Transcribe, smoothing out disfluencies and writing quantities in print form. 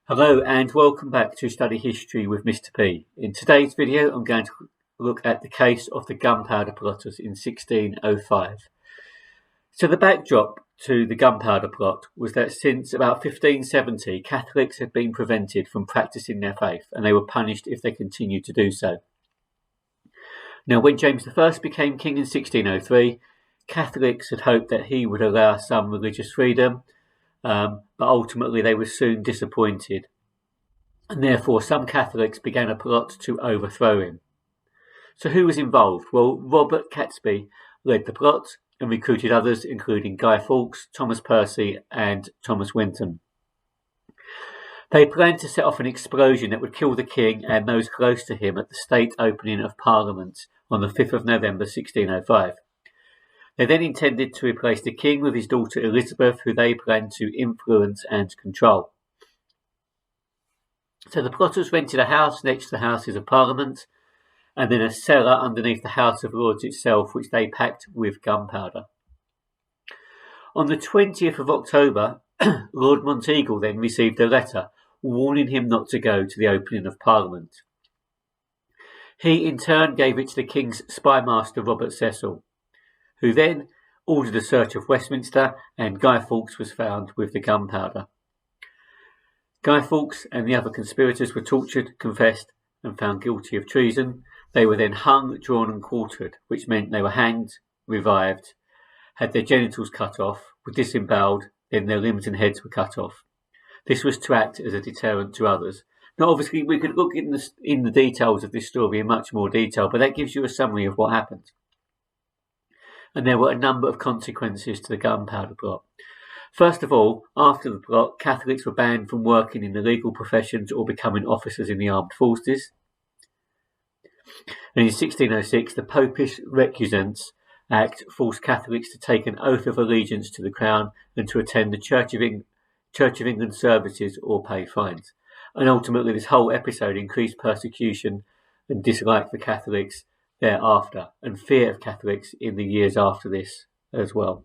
Hello and welcome back to Study History with Mr. P. In today's video I'm going to look at the case of the Gunpowder Plotters in 1605. So the backdrop to the Gunpowder Plot was that since about 1570 Catholics had been prevented from practicing their faith and they were punished if they continued to do so. Now when James I became king in 1603, Catholics had hoped that he would allow some religious freedom, but ultimately they were soon disappointed, and therefore some Catholics began a plot to overthrow him. So who was involved? Well, Robert Catesby led the plot and recruited others, including Guy Fawkes, Thomas Percy and Thomas Winton. They planned to set off an explosion that would kill the king and those close to him at the state opening of Parliament on the 5th of November 1605. They then intended to replace the king with his daughter Elizabeth, who they planned to influence and control. So the plotters rented a house next to the Houses of Parliament, and then a cellar underneath the House of Lords itself, which they packed with gunpowder. On the 20th of October, Lord Monteagle then received a letter warning him not to go to the opening of Parliament. He in turn gave it to the King's spymaster Robert Cecil, who then ordered a search of Westminster, and Guy Fawkes was found with the gunpowder. Guy Fawkes and the other conspirators were tortured, confessed, and found guilty of treason. They were then hung, drawn and quartered, which meant they were hanged, revived, had their genitals cut off, were disemboweled, then their limbs and heads were cut off. This was to act as a deterrent to others. Now obviously we could look in the details of this story in much more detail, but that gives you a summary of what happened. And there were a number of consequences to the Gunpowder Plot. First of all, after the plot, Catholics were banned from working in the legal professions or becoming officers in the armed forces. And in 1606, the Popish Recusants Act forced Catholics to take an oath of allegiance to the Crown and to attend the Church of England services or pay fines. And ultimately, this whole episode increased persecution and dislike for Catholics thereafter, and fear of Catholics in the years after this as well.